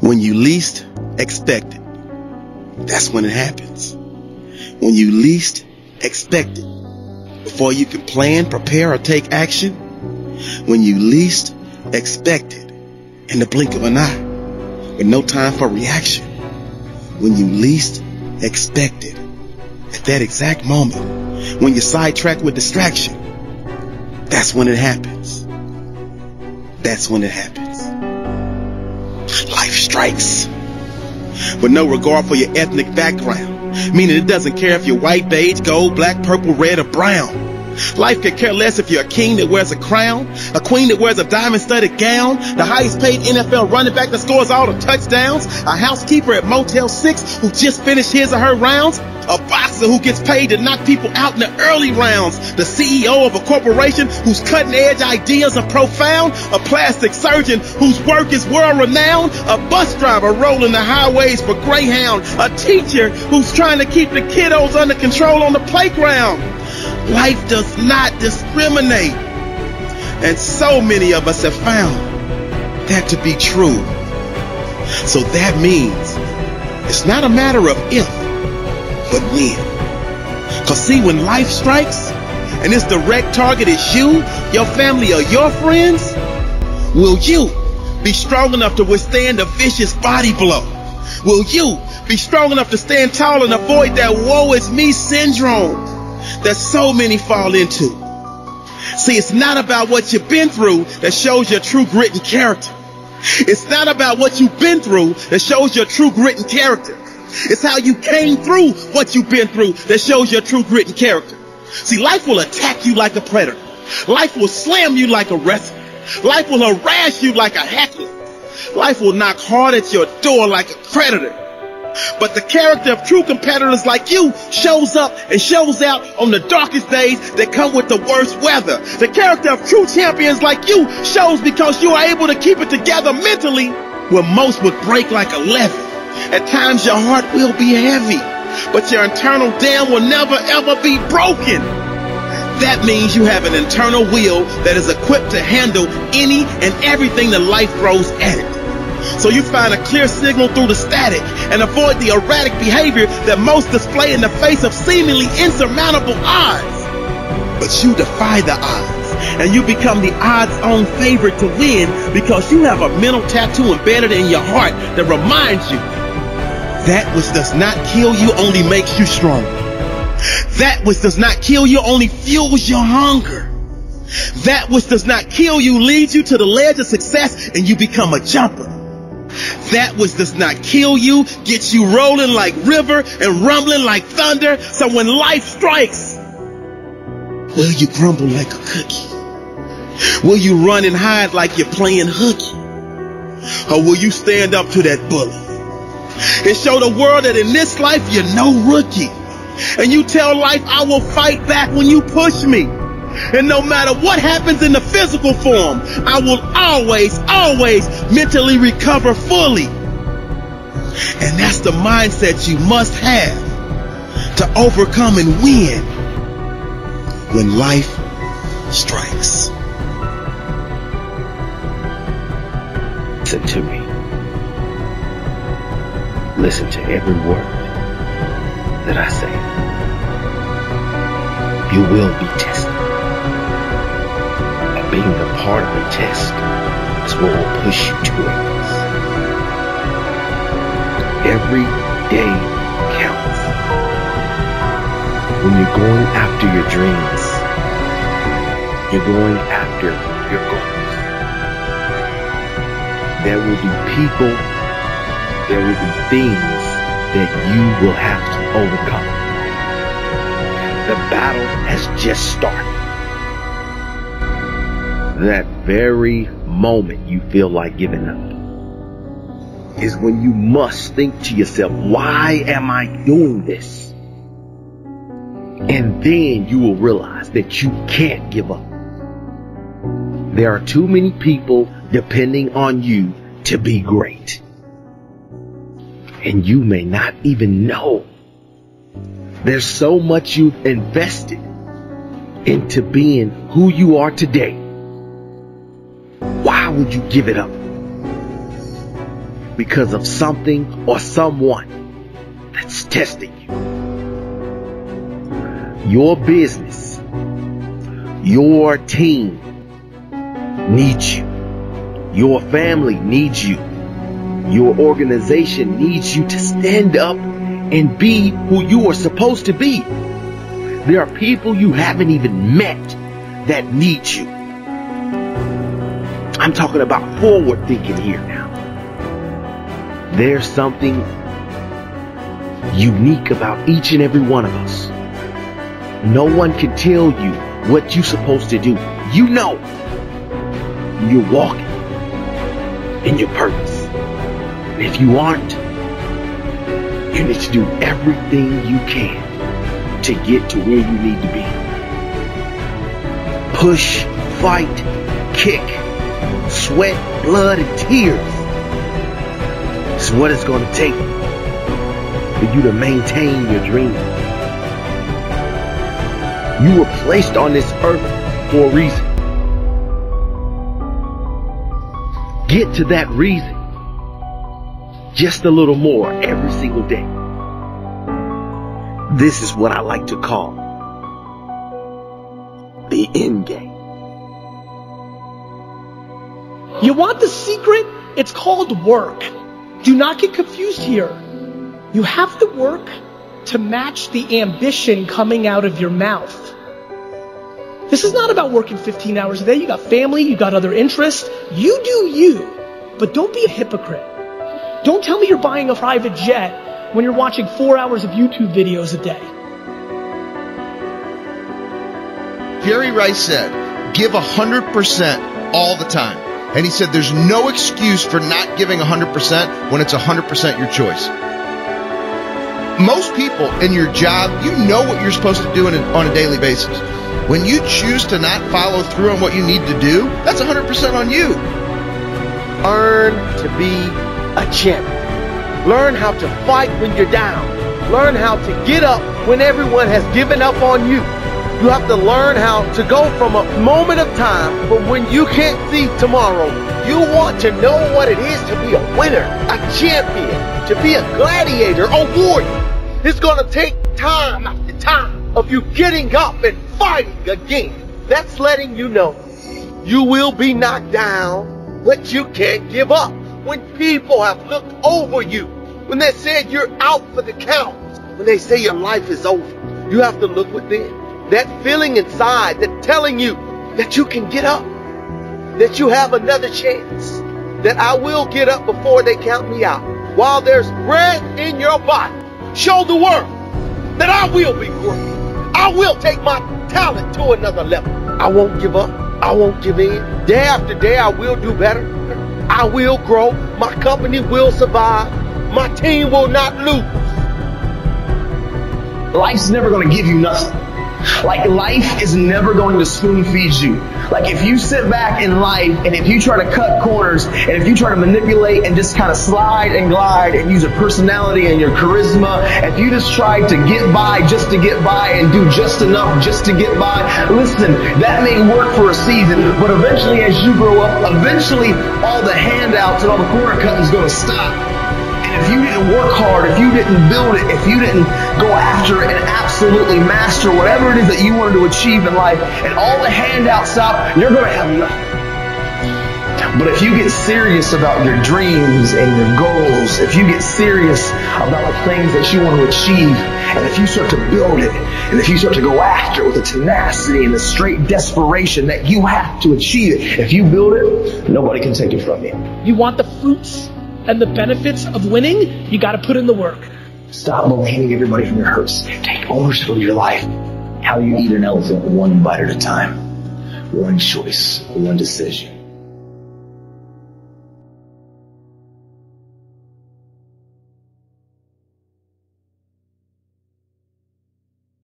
When you least expect it, that's when it happens. When you least expect it, before you can plan, prepare, or take action, when you least expect it, in the blink of an eye, with no time for reaction, when you least expect it, at that exact moment, when you're sidetracked with distraction, that's when it happens. That's when it happens. Life strikes with no regard for your ethnic background, meaning it doesn't care if you're white, beige, gold, black, purple, red, or brown. Life could care less if you're a king that wears a crown, a queen that wears a diamond-studded gown, the highest-paid NFL running back that scores all the touchdowns, a housekeeper at Motel 6 who just finished his or her rounds, a boxer who gets paid to knock people out in the early rounds, the CEO of a corporation whose cutting-edge ideas are profound, a plastic surgeon whose work is world-renowned, a bus driver rolling the highways for Greyhound, a teacher who's trying to keep the kiddos under control on the playground. Life does not discriminate. And so many of us have found that to be true. So that means it's not a matter of if, but when. Cause see, when life strikes and its direct target is you, your family, or your friends, will you be strong enough to withstand a vicious body blow? Will you be strong enough to stand tall and avoid that woe is me syndrome that so many fall into? See, it's not about what you've been through that shows your true grit and character. It's not about what you've been through that shows your true grit and character. It's how you came through what you've been through that shows your true grit and character. See, life will attack you like a predator. Life will slam you like a wrestler. Life will harass you like a heckler. Life will knock hard at your door like a creditor. But the character of true competitors like you shows up and shows out on the darkest days that come with the worst weather. The character of true champions like you shows because you are able to keep it together mentally where most would break like a levee. At times your heart will be heavy, but your internal dam will never ever be broken. That means you have an internal will that is equipped to handle any and everything that life throws at it. So you find a clear signal through the static and avoid the erratic behavior that most display in the face of seemingly insurmountable odds. But you defy the odds and you become the odds-on favorite to win because you have a mental tattoo embedded in your heart that reminds you that which does not kill you only makes you stronger. That which does not kill you only fuels your hunger. That which does not kill you leads you to the ledge of success and you become a jumper. That which does not kill you gets you rolling like river and rumbling like thunder. So when life strikes, will you crumble like a cookie? Will you run and hide like you're playing hooky? Or will you stand up to that bully and show the world that in this life you're no rookie? And you tell life, I will fight back when you push me. And no matter what happens in the physical form, I will always, always mentally recover fully. And that's the mindset you must have to overcome and win when life strikes. Listen to me. Listen to every word that I say. You will be tested. Being a part of the test is what will push you to greatness. Every day counts. When you're going after your dreams, you're going after your goals. There will be people, there will be things that you will have to overcome. The battle has just started. That very moment you feel like giving up is when you must think to yourself, why am I doing this? And then you will realize that you can't give up. There are too many people depending on you to be great. And you may not even know. There's so much you've invested into being who you are today. Why would you give it up? because of something or someone that's testing you. Your business, your team needs you. Your family needs you. Your organization needs you to stand up and be who you are supposed to be. There are people you haven't even met that need you. I'm talking about forward thinking here now. There's something unique about each and every one of us. No one can tell you what you're supposed to do. You know you're walking in your purpose. And if you aren't, you need to do everything you can to get to where you need to be. Push, fight, kick, sweat, blood, and tears. It's what it's going to take for you to maintain your dream. You were placed on this earth for a reason. Get to that reason just a little more every single day. This is what I like to call the end game. You want the secret? It's called work. Do not get confused here. You have to work to match the ambition coming out of your mouth. This is not about working 15 hours a day. You got family, you got other interests. You do you, but don't be a hypocrite. Don't tell me you're buying a private jet when you're watching 4 hours of YouTube videos a day. Jerry Rice said, give 100% all the time. And he said there's no excuse for not giving 100% when it's 100% your choice. Most people in your job, you know what you're supposed to do on a daily basis. When you choose to not follow through on what you need to do, that's 100% on you. Learn to be a champion. Learn how to fight when you're down. Learn how to get up when everyone has given up on you. You have to learn how to go from a moment of time from when you can't see tomorrow. You want to know what it is to be a winner, a champion, to be a gladiator, a warrior. It's going to take time after time of you getting up and fighting again. That's letting you know you will be knocked down, but you can't give up. When people have looked over you, when they said you're out for the count, when they say your life is over, you have to look within. That feeling inside that's telling you that you can get up, that you have another chance, that I will get up before they count me out. While there's breath in your body, show the world that I will be great. I will take my talent to another level. I won't give up. I won't give in. Day after day, I will do better. I will grow. My company will survive. My team will not lose. Life's never going to give you nothing. Like, life is never going to spoon feed you. Like, if you sit back in life and if you try to cut corners and if you try to manipulate and just kind of slide and glide and use your personality and your charisma, if you just try to get by just to get by and do just enough just to get by, listen, that may work for a season, but eventually as you grow up, eventually all the handouts and all the corner cutting is going to stop. If you didn't work hard, if you didn't build it, if you didn't go after it and absolutely master whatever it is that you wanted to achieve in life, and all the handouts out, you're going to have nothing. But if you get serious about your dreams and your goals, if you get serious about the things that you want to achieve, and if you start to build it, and if you start to go after it with the tenacity and the straight desperation that you have to achieve it, if you build it, nobody can take it from you. You want the fruits and the benefits of winning? You got to put in the work. Stop blaming everybody from your hurts. Take ownership of your life. How you eat an elephant one bite at a time. One choice, one decision.